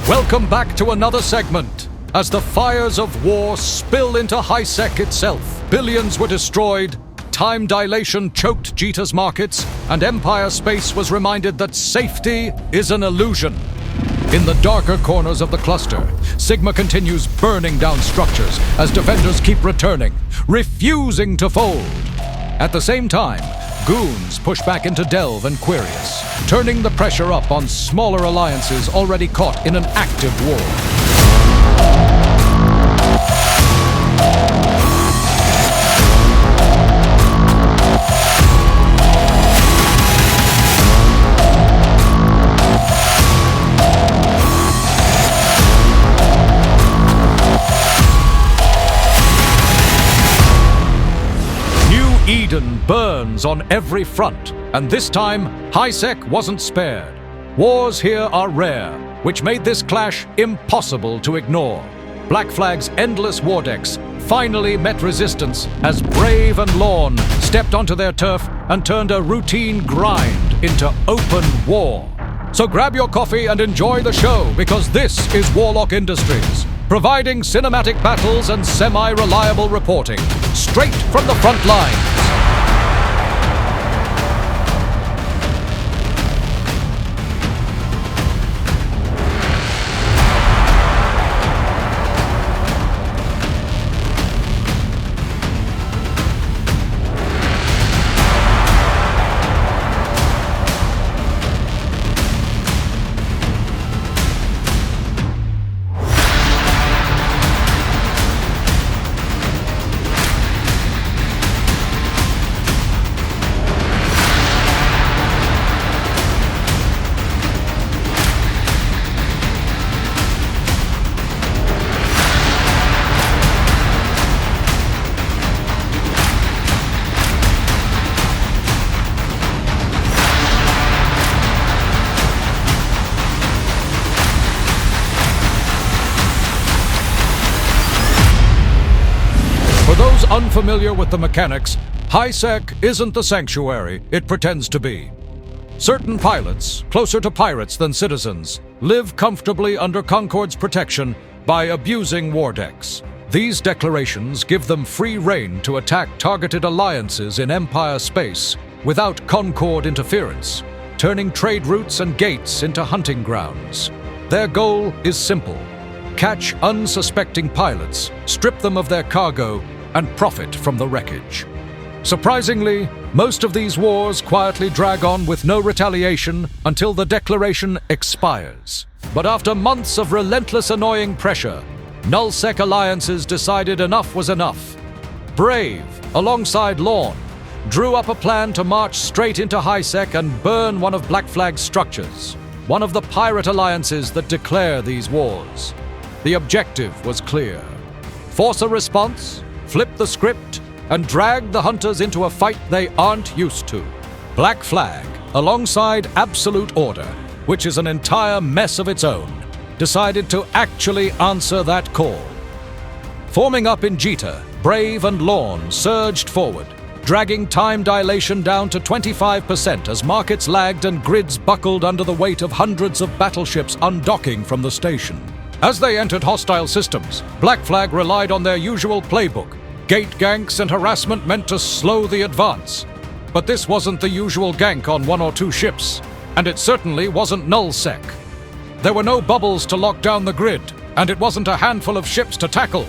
Welcome back to another segment. As the fires of war spill into Hisec itself, billions were destroyed, time dilation choked Jita's markets, and Empire space was reminded that safety is an illusion. In the darker corners of the cluster, Sigma continues burning down structures as defenders keep returning, refusing to fold. At the same time, Goons push back into Delve and Querious, turning the pressure up on smaller alliances already caught in an active war. Eden burns on every front, and this time, Hisec wasn't spared. Wars here are rare, which made this clash impossible to ignore. Blackflag's endless wardecs finally met resistance as Brave and Lorn stepped onto their turf and turned a routine grind into open war. So grab your coffee and enjoy the show, because this is Warlock Industries, providing cinematic battles and semi-reliable reporting, straight from the front lines. For those unfamiliar with the mechanics, Hisec isn't the sanctuary it pretends to be. Certain pilots, closer to pirates than citizens, live comfortably under Concord's protection by abusing wardecs. These declarations give them free rein to attack targeted alliances in Empire space without Concord interference, turning trade routes and gates into hunting grounds. Their goal is simple: catch unsuspecting pilots, strip them of their cargo, and profit from the wreckage. Surprisingly, most of these wars quietly drag on with no retaliation until the declaration expires. But after months of relentless annoying pressure, nullsec alliances decided enough was enough. Brave, alongside Lorn, drew up a plan to march straight into Hisec and burn one of Blackflag's structures, one of the pirate alliances that declare these wars. The objective was clear: force a response, flip the script, and drag the hunters into a fight they aren't used to. Black Flag, alongside Absolute Order, which is an entire mess of its own, decided to actually answer that call. Forming up in Jita, Brave and Lorn surged forward, dragging time dilation down to 25% as markets lagged and grids buckled under the weight of hundreds of battleships undocking from the station. As they entered hostile systems, Black Flag relied on their usual playbook: gate ganks and harassment meant to slow the advance. But this wasn't the usual gank on one or two ships, and it certainly wasn't nullsec. There were no bubbles to lock down the grid, and it wasn't a handful of ships to tackle.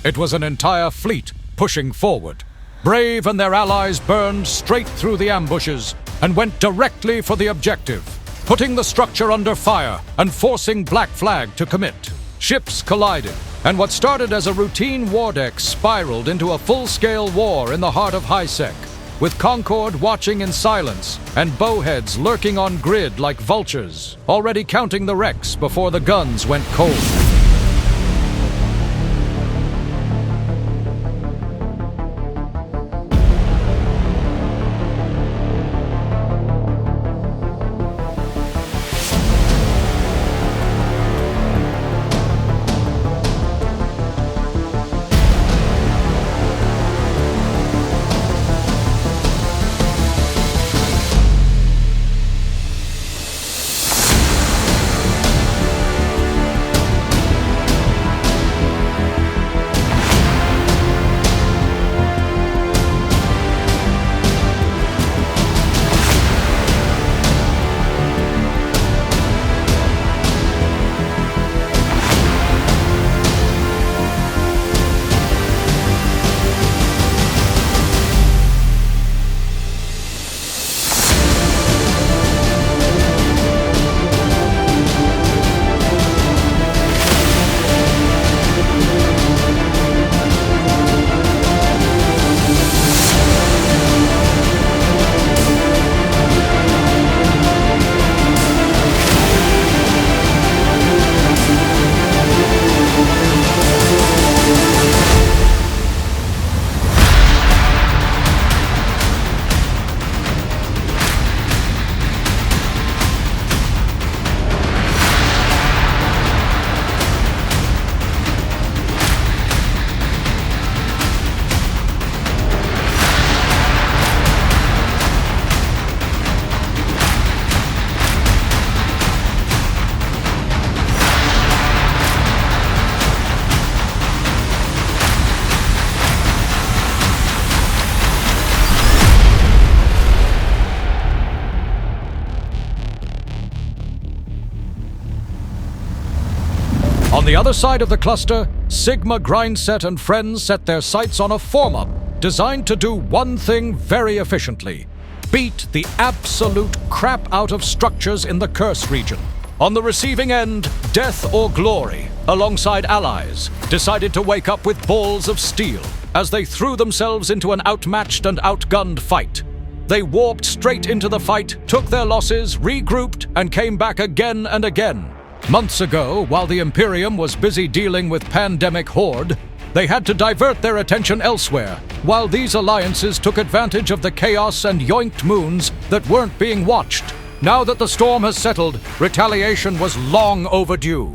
It was an entire fleet pushing forward. Brave and their allies burned straight through the ambushes and went directly for the objective, putting the structure under fire and forcing Black Flag to commit. Ships collided, and what started as a routine wardeck spiraled into a full-scale war in the heart of Hisec, with Concord watching in silence and bowheads lurking on grid like vultures, already counting the wrecks before the guns went cold. On the other side of the cluster, Sigma, Grindset, and friends set their sights on a form-up designed to do one thing very efficiently: beat the absolute crap out of structures in the Curse region. On the receiving end, Death or Glory, alongside allies, decided to wake up with balls of steel as they threw themselves into an outmatched and outgunned fight. They warped straight into the fight, took their losses, regrouped, and came back again and again. Months ago, while the Imperium was busy dealing with Pandemic Horde, they had to divert their attention elsewhere, while these alliances took advantage of the chaos and yoinked moons that weren't being watched. Now that the storm has settled, retaliation was long overdue.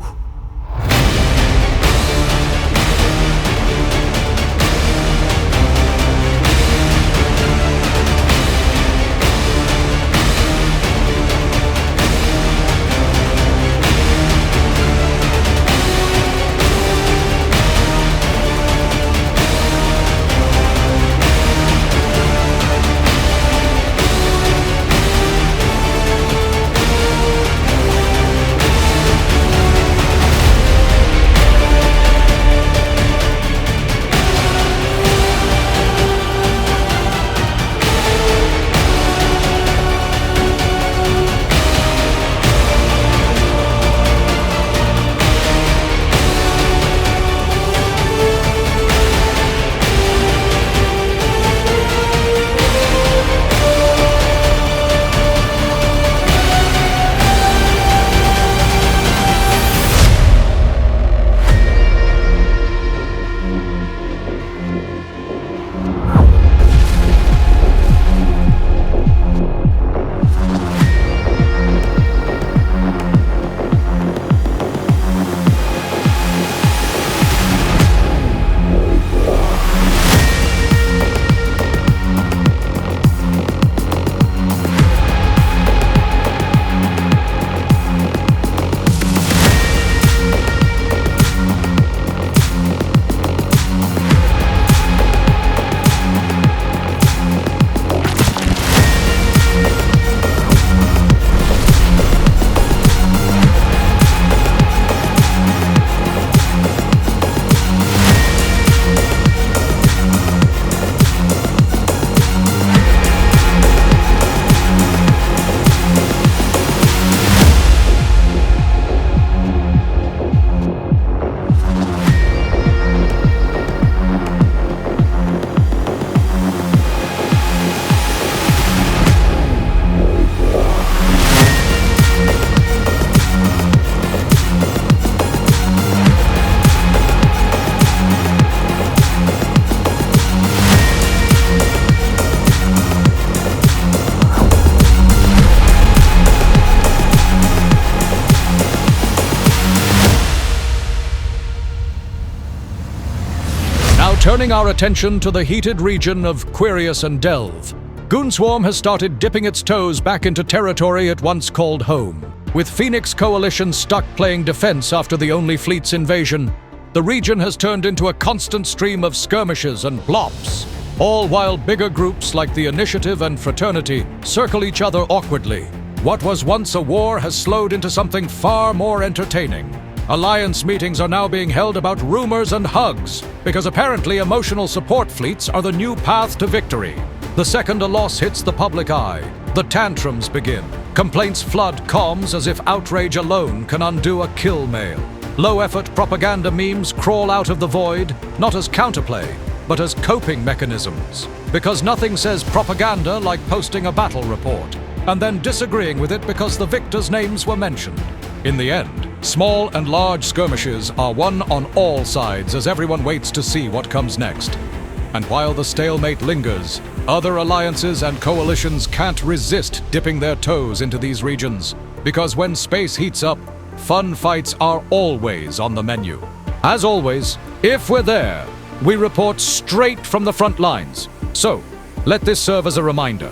Turning our attention to the heated region of Querious and Delve, Goonswarm has started dipping its toes back into territory it once called home. With Phoenix Coalition stuck playing defense after the OnlyFleets invasion, the region has turned into a constant stream of skirmishes and blops, all while bigger groups like the Initiative and Fraternity circle each other awkwardly. What was once a war has slowed into something far more entertaining. Alliance meetings are now being held about rumors and hugs, because apparently emotional support fleets are the new path to victory. The second a loss hits the public eye, the tantrums begin. Complaints flood comms as if outrage alone can undo a kill mail. Low-effort propaganda memes crawl out of the void, not as counterplay, but as coping mechanisms. Because nothing says propaganda like posting a battle report, and then disagreeing with it because the victors' names were mentioned. In the end, small and large skirmishes are won on all sides as everyone waits to see what comes next. And while the stalemate lingers, other alliances and coalitions can't resist dipping their toes into these regions, because when space heats up, fun fights are always on the menu. As always, if we're there, we report straight from the front lines. So, let this serve as a reminder.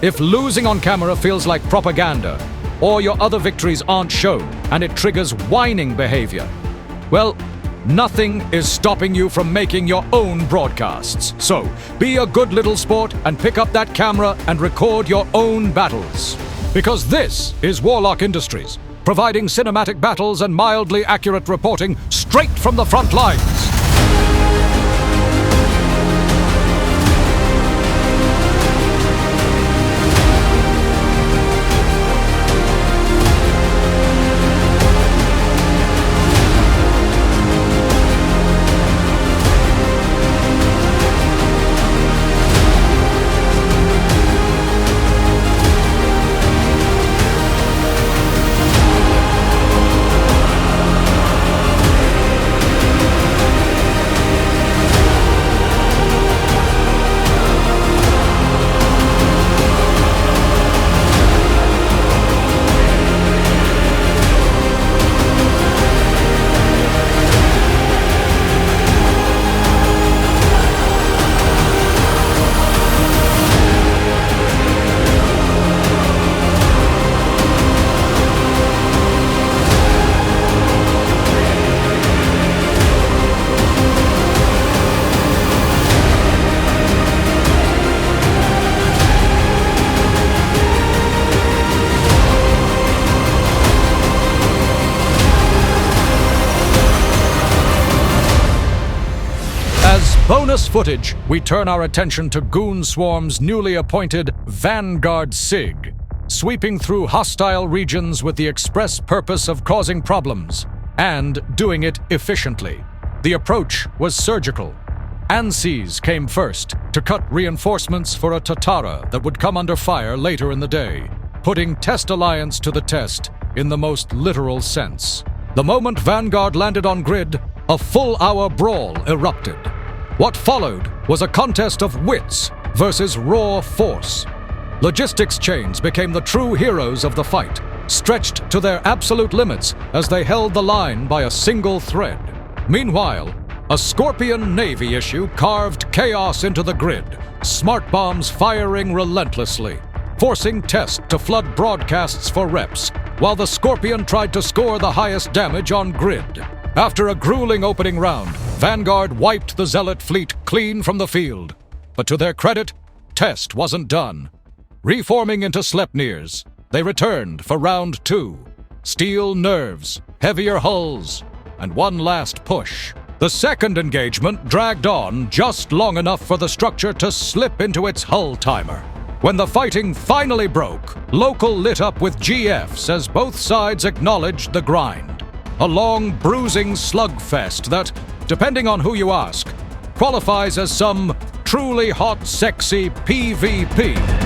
If losing on camera feels like propaganda, or your other victories aren't shown, and it triggers whining behavior, well, nothing is stopping you from making your own broadcasts. So, be a good little sport and pick up that camera and record your own battles. Because this is Warlock Industries, providing cinematic battles and mildly accurate reporting straight from the front lines. Bonus footage, we turn our attention to Goon Swarm's newly appointed Vanguard SIG, sweeping through hostile regions with the express purpose of causing problems, and doing it efficiently. The approach was surgical. ANSYS came first to cut reinforcements for a Tatara that would come under fire later in the day, putting Test Alliance to the test in the most literal sense. The moment Vanguard landed on grid, a full-hour brawl erupted. What followed was a contest of wits versus raw force. Logistics chains became the true heroes of the fight, stretched to their absolute limits as they held the line by a single thread. Meanwhile, a Scorpion Navy issue carved chaos into the grid, smart bombs firing relentlessly, forcing Test to flood broadcasts for reps, while the Scorpion tried to score the highest damage on grid. After a grueling opening round, Vanguard wiped the Zealot fleet clean from the field. But to their credit, Test wasn't done. Reforming into Sleipnirs, they returned for round 2. Steel nerves, heavier hulls, and one last push. The second engagement dragged on just long enough for the structure to slip into its hull timer. When the fighting finally broke, Local lit up with GFs as both sides acknowledged the grind. A long, bruising slugfest that, depending on who you ask, qualifies as some truly hot, sexy PvP.